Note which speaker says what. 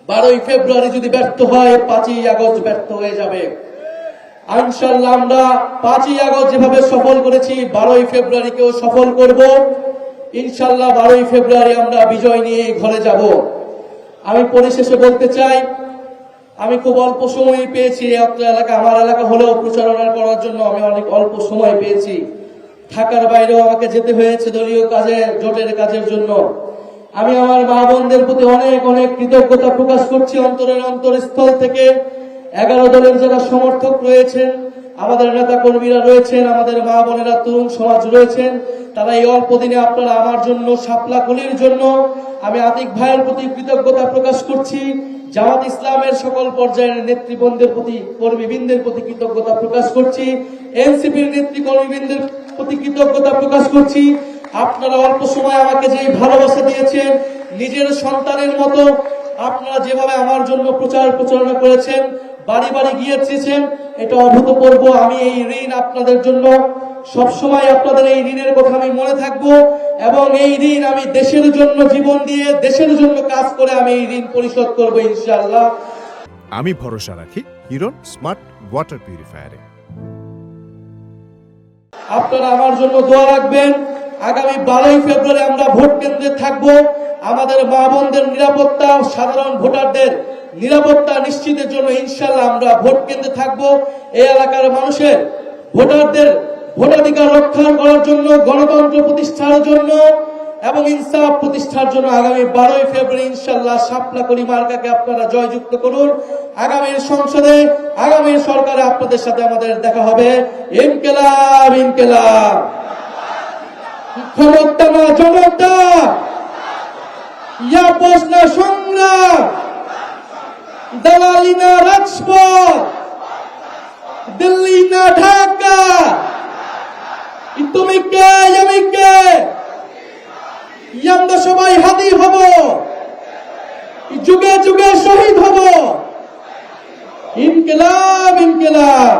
Speaker 1: 12ই ফেব্রুয়ারি যদি ব্যর্থ হয় 5ই আগস্ট ব্যর্থ হয়ে যাবে। ইনশাআল্লাহ আমরা 5ই আগস্ট যেভাবে সফল করেছি 12ই ফেব্রুয়ারিকেও সফল করব। ইনশাআল্লাহ 12ই ফেব্রুয়ারি আমরা বিজয় নিয়ে ঘরে যাব। আমি পরিশেষে বলতে চাই, আমি খুব অল্প সময় পেয়েছি এলাকা, আমার এলাকা হলেও প্রচারণা করার জন্য আমি অনেক অল্প সময় পেয়েছি। ঢাকার বাইরেও আমাকে যেতে হয়েছে দলীয় কাজে, জোটের কাজের জন্য। আমি আমার মা বোনদের প্রতি অনেক অনেক কৃতজ্ঞতা প্রকাশ করছি অন্তরের অন্তরস্থল থেকে। 11 দলের যারা সমর্থক রয়েছেন, আমাদের নেতা কর্মীরা রয়েছেন, আমাদের মা বোনেরা, তরুণ সমাজ রয়েছেন, তারা এই অল্প দিনে আপনারা আমার জন্য, শাপলা কলির জন্য আমি আতিক ভাইয়ের প্রতি কৃতজ্ঞতা প্রকাশ করছি। জামাত ইসলামের সকল পর্যায়ের নেতৃবৃন্দের প্রতি, কর্মীবৃন্দের প্রতি কৃতজ্ঞতা প্রকাশ করছি। এনসিপির নেতৃ কর্মীবৃন্দের প্রতি কৃতজ্ঞতা প্রকাশ করছি। আপনারা অল্প সময় আমাকে যে ভালোবাসা দিয়েছেন, নিজের সন্তানের মতো আপনারা যেভাবে আমার জন্য প্রচারণা করেছেন, বাড়ি বাড়ি গিয়েছেন, এটা অভূতপূর্ব। আমি এই ঋণ আপনাদের জন্য সবসময়, আপনাদের এই ঋণের কথা আমি মনে থাকবো, এবং এই ঋণ আমি দেশের জন্য জীবন দিয়ে, দেশের জন্য কাজ করে আমি এই ঋণ পরিশোধ করবো ইনশাআল্লাহ।
Speaker 2: আমি ভরসা রাখি হিরন স্মার্ট ওয়াটার পিউরিফায়ারে।
Speaker 1: আপনারা আমার জন্য দোয়া রাখবেন। আগামী 12ই ফেব্রুয়ারি আমরা ভোট কেন্দ্রে থাকবো। আমাদের মা বোনদের নিরাপত্তা, সাধারণ ভোটারদের নিরাপত্তা নিশ্চিতের জন্য ইনশাআল্লাহ আমরা ভোট কেন্দ্রে থাকবো। এই এলাকার মানুষের, ভোটারদের ভোটাধিকার রক্ষা করার জন্য, গণতন্ত্র প্রতিষ্ঠার জন্য এবং ইনসাফ প্রতিষ্ঠার জন্য আগামী 12ই ফেব্রুয়ারি ইনশাআল্লাহ শাপলা কলি মার্কাকে আপনারা জয়যুক্ত করুন। আগামীর সংসদে, আগামীর সরকারে আপনাদের সাথে আমাদের দেখা হবে। ইনকিলাব ইনকিলাব, ক্ষমতা না জনতা, ইয়াপস না সংগ্রাম, দালালি না রাজপথ, দিল্লি না ঢাকা, তুমি কে আমি কে, আমরা সবাই হাদি হব, যুগে যুগে শহীদ হব। ইনকিলাব ইনকিলাব।